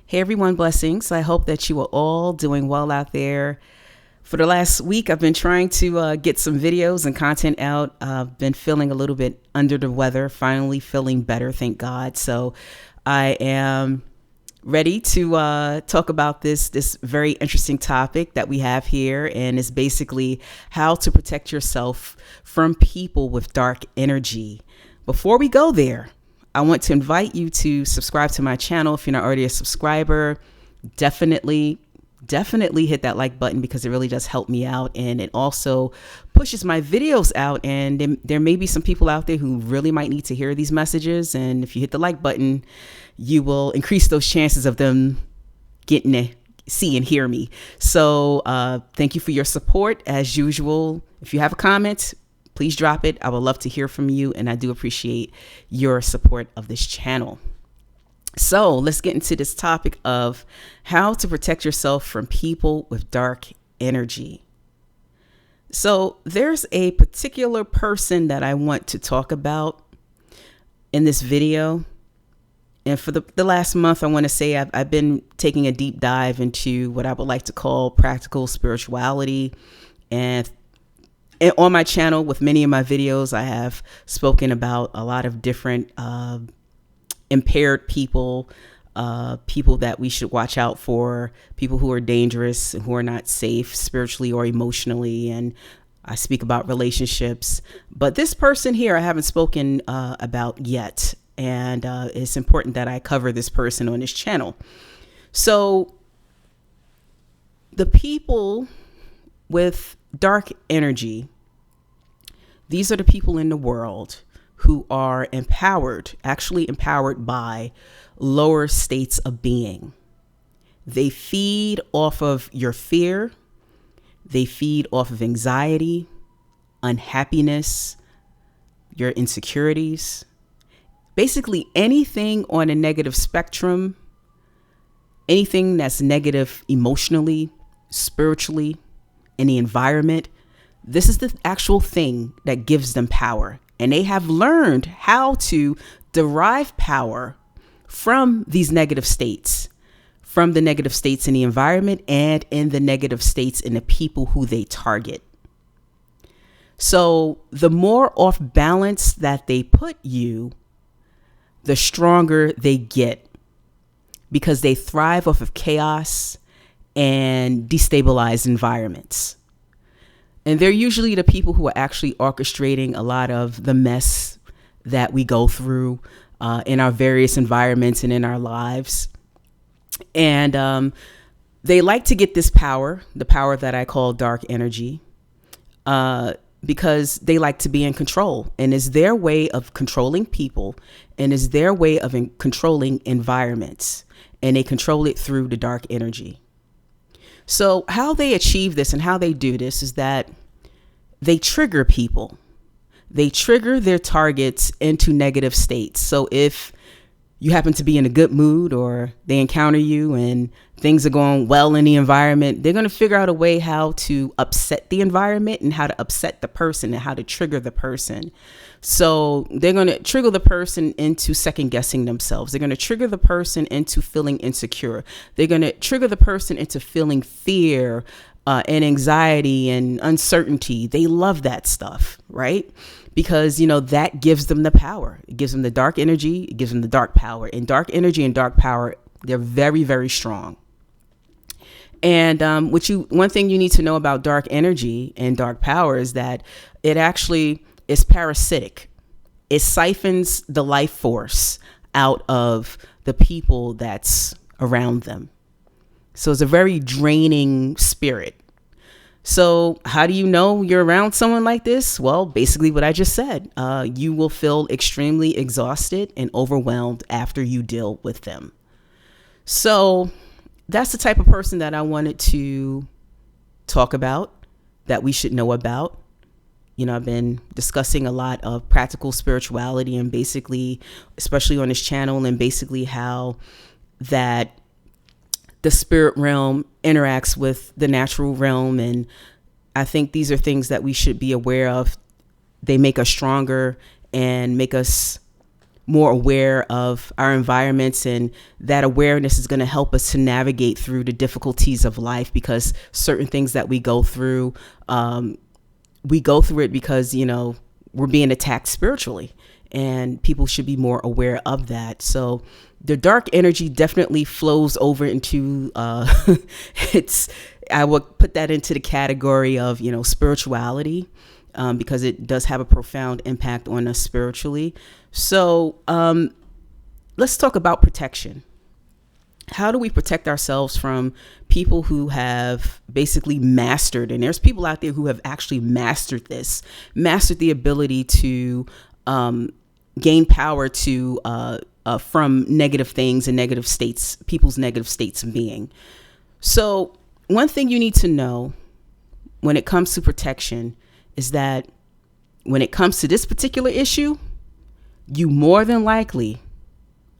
Hey everyone, blessings. I hope that you are all doing well out there. For the last week, I've been trying to get some videos and content out. I've been feeling a little bit under the weather, finally feeling better, thank God. So I am ready to talk about this very interesting topic that we have here, and it's basically how to protect yourself from people with dark energy. Before we go there, I want to invite you to subscribe to my channel. If you're not already a subscriber, definitely hit that like button because it really does help me out. And it also pushes my videos out. And there may be some people out there who really might need to hear these messages. And if you hit the like button, you will increase those chances of them getting to see and hear me. So thank you for your support as usual. If you have a comment, please drop it. I would love to hear from you, and I do appreciate your support of this channel. So let's get into this topic of how to protect yourself from people with dark energy. So there's a particular person that I want to talk about in this video. And for the last month, I want to say I've been taking a deep dive into what I would like to call practical spirituality. And on my channel, with many of my videos, I have spoken about a lot of different impaired people, people that we should watch out for, people who are dangerous, who are not safe spiritually or emotionally. And I speak about relationships. But this person here, I haven't spoken about yet. And it's important that I cover this person on this channel. So the people with dark energy, these are the people in the world who are actually empowered by lower states of being. They feed off of your fear. They feed off of anxiety, unhappiness, your insecurities. Basically anything on a negative spectrum, anything that's negative emotionally, spiritually, in the environment, this is the actual thing that gives them power. And they have learned how to derive power from these negative states, from the negative states in the environment and in the negative states in the people who they target. So the more off balance that they put you, the stronger they get, because they thrive off of chaos and destabilized environments. And they're usually the people who are actually orchestrating a lot of the mess that we go through in our various environments and in our lives. And they like to get this power, the power that I call dark energy, because they like to be in control. And it's their way of controlling people, and it's their way of controlling environments. And they control it through the dark energy. So how they achieve this and how they do this is that they trigger people. They trigger their targets into negative states. So if you happen to be in a good mood, or they encounter you and things are going well in the environment, they're going to figure out a way how to upset the environment and how to upset the person and how to trigger the person. So they're going to trigger the person into second guessing themselves. They're going to trigger the person into feeling insecure. They're going to trigger the person into feeling fear and anxiety and uncertainty. They love that stuff, right? Because, that gives them the power. It gives them the dark energy. It gives them the dark power. And dark energy and dark power, they're very, very strong. And one thing you need to know about dark energy and dark power is that it actually is parasitic. It siphons the life force out of the people that's around them. So it's a very draining spirit. So how do you know you're around someone like this? Well, basically what I just said. You will feel extremely exhausted and overwhelmed after you deal with them. So that's the type of person that I wanted to talk about, that we should know about. I've been discussing a lot of practical spirituality, and basically, especially on this channel, and basically how that the spirit realm interacts with the natural realm. And I think these are things that we should be aware of. They make us stronger and make us more aware of our environments, and that awareness is going to help us to navigate through the difficulties of life, because certain things that we go through it because, we're being attacked spiritually, and people should be more aware of that. So the dark energy definitely flows over into I would put that into the category of, spirituality, because it does have a profound impact on us spiritually. So let's talk about protection. How do we protect ourselves from people who have basically mastered, and there's people out there who have actually mastered the ability to gain power to from negative things and negative states, people's negative states of being. So one thing you need to know when it comes to protection is that when it comes to this particular issue, you more than likely,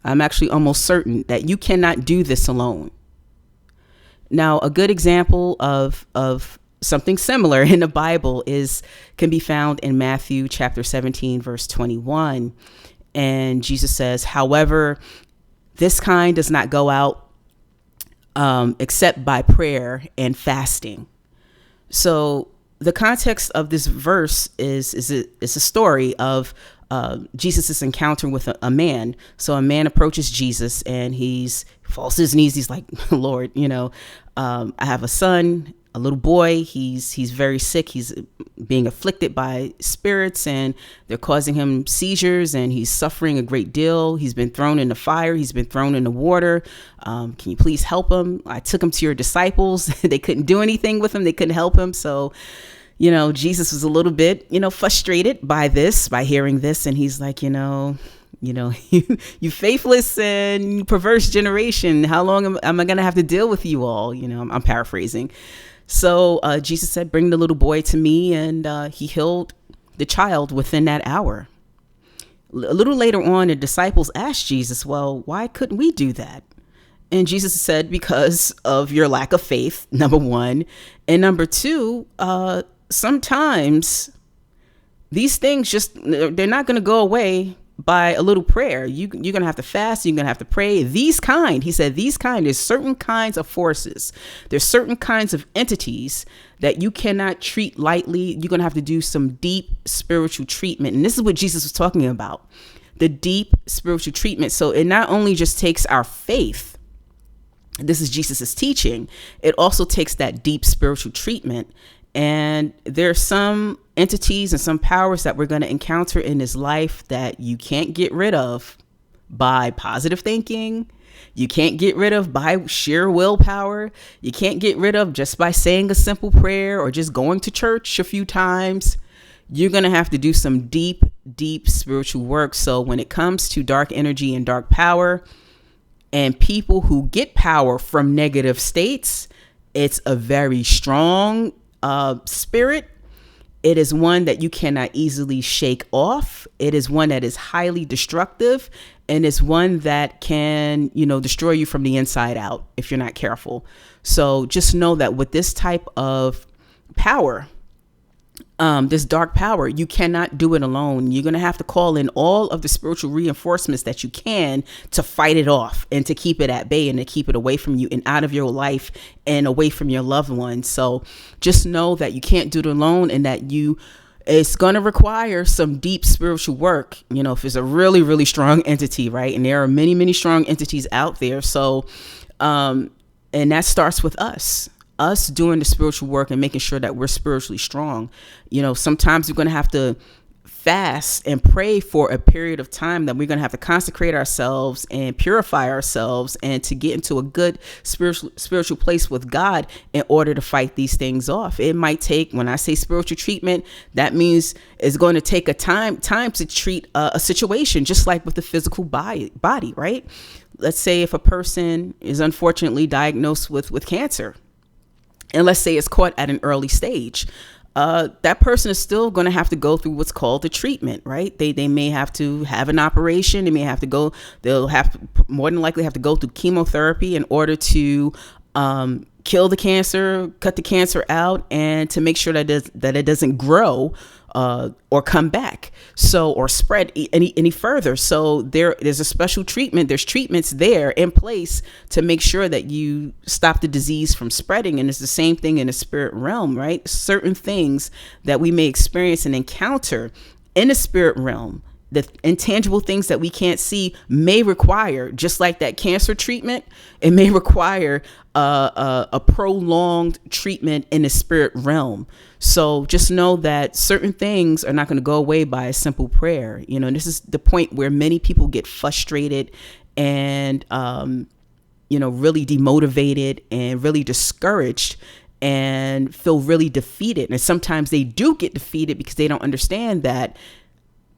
I'm actually almost certain that you cannot do this alone. Now, a good example of something similar in the Bible can be found in Matthew chapter 17, verse 21. And Jesus says, however, this kind does not go out except by prayer and fasting. So the context of this verse is a story of Jesus' encounter with a man. So a man approaches Jesus and he falls to his knees. He's like, Lord, I have a son, a little boy. He's very sick. He's being afflicted by spirits, and they're causing him seizures, and he's suffering a great deal. He's been thrown in the fire. He's been thrown in the water. Can you please help him? I took him to your disciples. They couldn't do anything with him. They couldn't help him. So Jesus was a little bit, frustrated by hearing this. And he's like, you faithless and perverse generation. How long am I going to have to deal with you all? I'm paraphrasing. So Jesus said, bring the little boy to me. And he healed the child within that hour. A little later on, the disciples asked Jesus, well, why couldn't we do that? And Jesus said, because of your lack of faith, number one. And number two, sometimes these things they're not going to go away by a little prayer. You're going to have to fast. You're going to have to pray. He said, there's certain kinds of forces. There's certain kinds of entities that you cannot treat lightly. You're going to have to do some deep spiritual treatment. And this is what Jesus was talking about, the deep spiritual treatment. So it not only just takes our faith, this is Jesus's teaching, it also takes that deep spiritual treatment. And there are some entities and some powers that we're going to encounter in this life that you can't get rid of by positive thinking. You can't get rid of by sheer willpower. You can't get rid of just by saying a simple prayer or just going to church a few times. You're going to have to do some deep, deep spiritual work. So when it comes to dark energy and dark power and people who get power from negative states, it's a very strong spirit. It is one that you cannot easily shake off. It is one that is highly destructive, and it's one that can, destroy you from the inside out if you're not careful. So just know that with this type of power, this dark power, you cannot do it alone. You're going to have to call in all of the spiritual reinforcements that you can to fight it off and to keep it at bay and to keep it away from you and out of your life and away from your loved ones. So just know that you can't do it alone, and that it's going to require some deep spiritual work, if it's a really, really strong entity, right? And there are many, many strong entities out there. So, and that starts with us doing the spiritual work and making sure that we're spiritually strong. Sometimes we're going to have to fast and pray for a period of time, that we're going to have to consecrate ourselves and purify ourselves and to get into a good spiritual place with God in order to fight these things off. It might take, when I say spiritual treatment, that means it's going to take a time to treat a situation, just like with the physical body, right? Let's say if a person is unfortunately diagnosed with cancer, and let's say it's caught at an early stage, that person is still going to have to go through what's called the treatment, right? They may have to have an operation. They'll more than likely have to go through chemotherapy in order to kill the cancer, cut the cancer out, and to make sure that it doesn't grow or come back, so, or spread any further. So there's a special treatment. There's treatments there in place to make sure that you stop the disease from spreading. And it's the same thing in the spirit realm, right? Certain things that we may experience and encounter in the spirit realm, the intangible things that we can't see, may require, just like that cancer treatment, it may require a prolonged treatment in the spirit realm. So just know that certain things are not going to go away by a simple prayer. You know, and this is the point where many people get frustrated and, really demotivated and really discouraged and feel really defeated. And sometimes they do get defeated because they don't understand that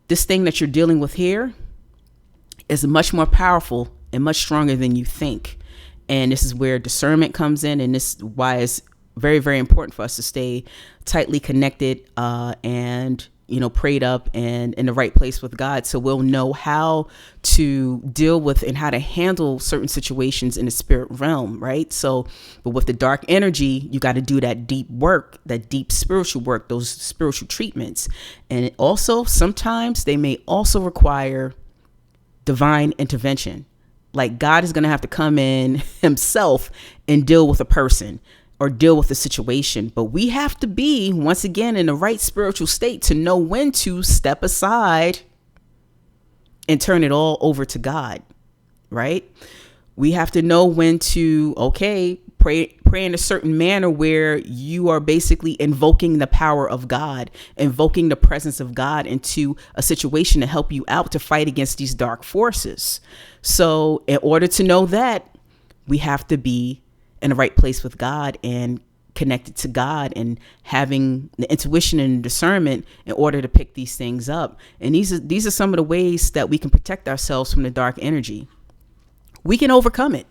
this thing that you're dealing with here is much more powerful and much stronger than you think. And this is where discernment comes in. And this is why it's very, very important for us to stay tightly connected and prayed up and in the right place with God, so we'll know how to deal with and how to handle certain situations in the spirit realm, right? So, but with the dark energy, you got to do that deep work, that deep spiritual work, those spiritual treatments. And also, sometimes they may also require divine intervention. Like God is going to have to come in himself and deal with a person or deal with the situation. But we have to be, once again, in the right spiritual state to know when to step aside and turn it all over to God, right? We have to know when to, pray in a certain manner where you are basically invoking the power of God, invoking the presence of God into a situation to help you out to fight against these dark forces. So in order to know that, we have to be in the right place with God and connected to God and having the intuition and discernment in order to pick these things up. And these are some of the ways that we can protect ourselves from the dark energy. We can overcome it.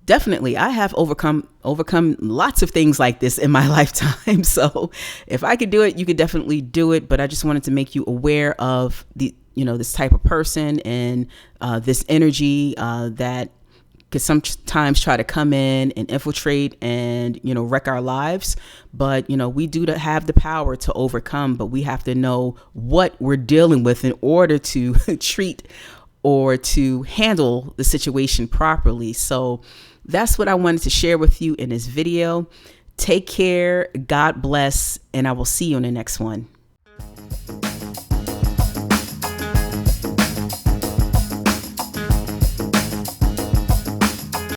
Definitely. I have overcome lots of things like this in my lifetime. So if I could do it, you could definitely do it. But I just wanted to make you aware of this type of person and this energy that could sometimes try to come in and infiltrate and, wreck our lives. But, we do have the power to overcome, but we have to know what we're dealing with in order to treat or to handle the situation properly. So that's what I wanted to share with you in this video. Take care. God bless. And I will see you in the next one.